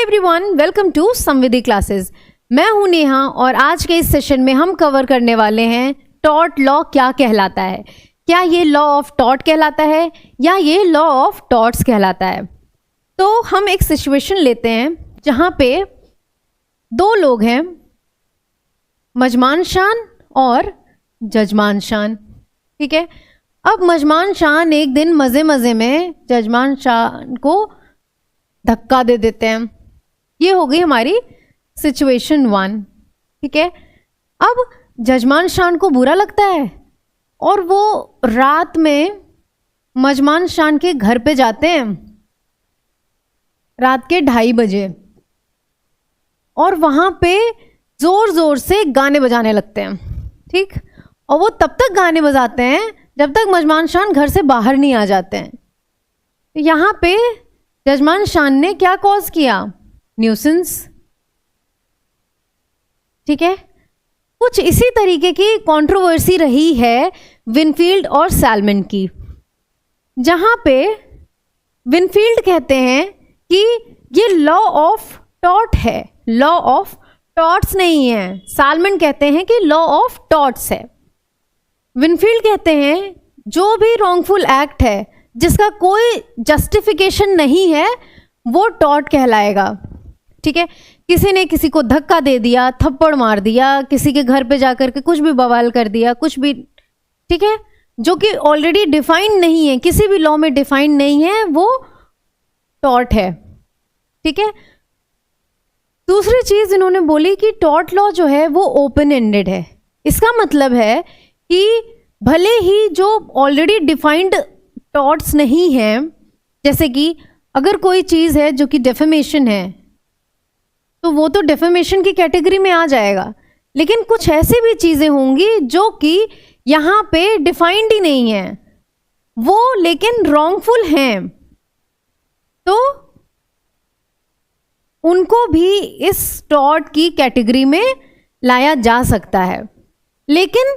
Everyone, welcome to Samvidhi classes. मैं हूं नेहा और आज के इस सेशन में हम कवर करने वाले हैं टॉट लॉ क्या कहलाता है। क्या ये लॉ ऑफ टॉट कहलाता है या ये लॉ ऑफ टॉट्स कहलाता है। तो हम एक सिचुएशन लेते हैं जहां पे दो लोग हैं, मजमान शान और जजमान शान। ठीक है, अब मजमान शान एक दिन मज़े मज़े में जजमान शान को धक्का दे देते हैं। ये हो गई हमारी सिचुएशन 1। ठीक है, अब जजमान शान को बुरा लगता है और वो रात में मजमान शान के घर पे जाते हैं रात के 2:30 बजे और वहाँ पे ज़ोर ज़ोर से गाने बजाने लगते हैं। ठीक, और वो तब तक गाने बजाते हैं जब तक मजमान शान घर से बाहर नहीं आ जाते हैं। यहाँ पे जजमान शान ने क्या कॉज किया? न्यूसेंस। ठीक है, कुछ इसी तरीके की कंट्रोवर्सी रही है विनफील्ड और सैलमन की, जहां पे विनफील्ड कहते हैं कि ये लॉ ऑफ टॉट है, लॉ ऑफ टॉट्स नहीं है। सैलमन कहते हैं कि लॉ ऑफ टॉट्स है। विनफील्ड कहते हैं जो भी रॉन्गफुल एक्ट है जिसका कोई जस्टिफिकेशन नहीं है वो टॉट कहलाएगा। ठीक है, किसी ने किसी को धक्का दे दिया, थप्पड़ मार दिया, किसी के घर पे जाकर के कुछ भी बवाल कर दिया, कुछ भी, ठीक है, जो कि ऑलरेडी डिफाइंड नहीं है, किसी भी लॉ में डिफाइंड नहीं है, वो टॉट है। ठीक है, दूसरी चीज इन्होंने बोली कि टॉट लॉ जो है वो ओपन एंडेड है। इसका मतलब है कि भले ही जो ऑलरेडी डिफाइंड टॉट्स नहीं है, जैसे कि अगर कोई चीज़ है जो कि डेफेमेशन है तो वो तो डेफेमेशन की कैटेगरी में आ जाएगा, लेकिन कुछ ऐसी भी चीज़ें होंगी जो कि यहाँ पे डिफाइंड ही नहीं है, वो लेकिन रॉन्गफुल हैं, तो उनको भी इस टॉट की कैटेगरी में लाया जा सकता है। लेकिन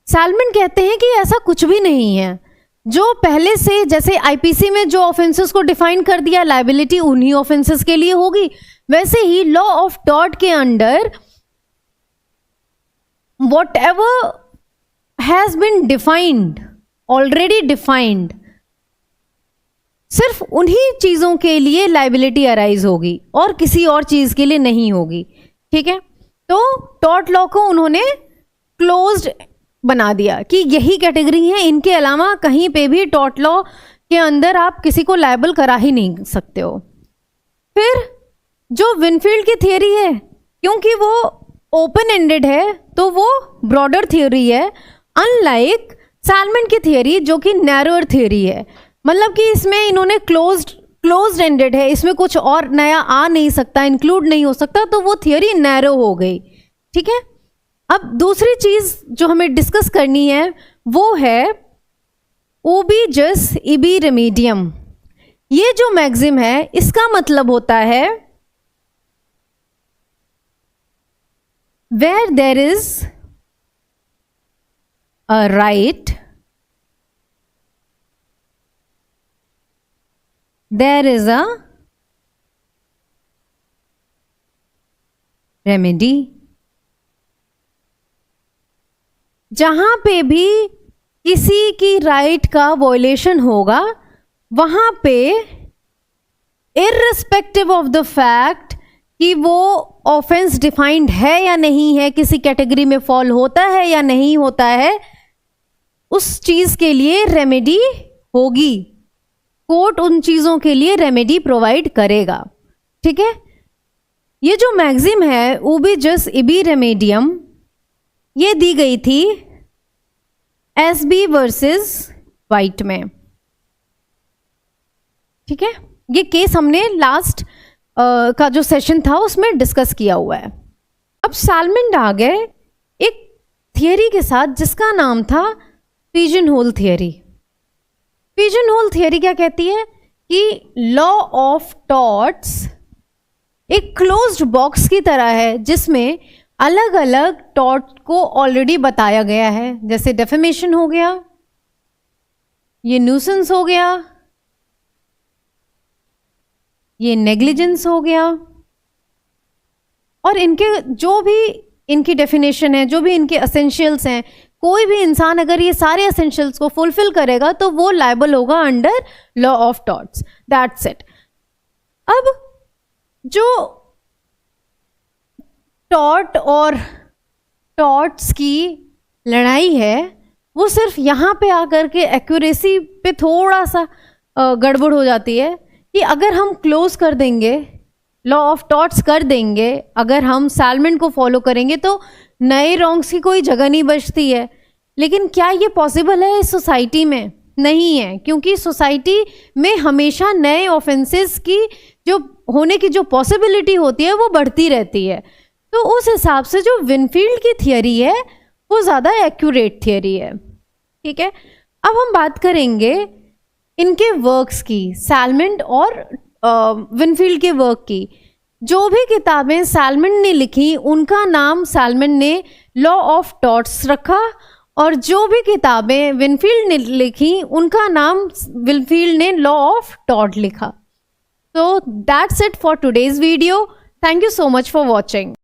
सैलमन कहते हैं कि ऐसा कुछ भी नहीं है। जो पहले से जैसे आईपीसी में जो ऑफेंसेस को डिफाइन कर दिया, लायबिलिटी उन्हीं ऑफेंसेस के लिए होगी, वैसे ही लॉ ऑफ टॉट के under what ever has been defined, already defined, सिर्फ उन्हीं चीजों के लिए लायबिलिटी अराइज होगी और किसी और चीज के लिए नहीं होगी। ठीक है, तो टॉट लॉ को उन्होंने क्लोज्ड बना दिया कि यही कैटेगरी है, इनके अलावा कहीं पे भी टॉट लॉ के अंदर आप किसी को लायबल करा ही नहीं सकते हो। फिर जो विनफील्ड की थियरी है, क्योंकि वो ओपन एंडेड है तो वो ब्रॉडर थियरी है, अनलाइक सैलमन की थियरी जो कि नैरोअर थियरी है। मतलब कि इसमें इन्होंने क्लोज्ड एंडेड है, इसमें कुछ और नया आ नहीं सकता, इंक्लूड नहीं हो सकता, तो वो थियरी नैरो हो गई। ठीक है, अब दूसरी चीज जो हमें डिस्कस करनी है वो है उबी जस इबी रेमेडियम। ये जो मैक्सिम है इसका मतलब होता है where there is a right there is a remedy. जहां पे भी किसी की राइट का वॉयलेशन होगा वहां पे इररिस्पेक्टिव ऑफ द फैक्ट कि वो ऑफेंस डिफाइंड है या नहीं है, किसी कैटेगरी में फॉल होता है या नहीं होता है, उस चीज के लिए रेमेडी होगी। कोर्ट उन चीजों के लिए रेमेडी प्रोवाइड करेगा। ठीक है, ये जो मैक्सिम है उबी जस इबी रेमेडियम, ये दी गई थी एसबी वर्सेस वाइट में। ठीक है, ये केस हमने लास्ट का जो सेशन था उसमें डिस्कस किया हुआ है। अब सैलमन आ गए एक थियरी के साथ जिसका नाम था pigeon hole theory. Pigeon hole theory क्या कहती है कि लॉ ऑफ टॉट्स एक क्लोज्ड बॉक्स की तरह है जिसमें अलग अलग टॉट को ऑलरेडी बताया गया है, जैसे डेफेमेशन हो गया, ये न्यूसेंस हो गया, ये नेग्लिजेंस हो गया, और इनके जो भी इनकी डेफिनेशन है, जो भी इनके एसेंशियल्स हैं, कोई भी इंसान अगर ये सारे एसेंशियल्स को फुलफिल करेगा तो वो लायबल होगा under law of torts. That's it. अब जो टॉर्ट और टॉर्ट्स की लड़ाई है वो सिर्फ यहाँ पे आकर के एक्यूरेसी पे थोड़ा सा गड़बड़ हो जाती है कि अगर हम क्लोज कर देंगे, लॉ ऑफ टॉर्ट्स कर देंगे, अगर हम सैलमन को फॉलो करेंगे तो नए रॉन्ग्स की कोई जगह नहीं बचती है। लेकिन क्या ये पॉसिबल है इस सोसाइटी में? नहीं है, क्योंकि सोसाइटी में हमेशा नए ऑफेंसेस की जो होने की जो पॉसिबिलिटी होती है वो बढ़ती रहती है। तो उस हिसाब से जो विनफील्ड की थियरी है वो ज़्यादा एक्यूरेट थियरी है। ठीक है, अब हम बात करेंगे इनके वर्क्स की, सैलमन और विनफील्ड के वर्क की। जो भी किताबें सैलमन ने लिखी उनका नाम सैलमन ने लॉ ऑफ टॉर्ट्स रखा, और जो भी किताबें विनफील्ड ने लिखी उनका नाम विनफील्ड ने लॉ ऑफ टॉर्ट लिखा। So that's it for today's video. Thank you so much for watching.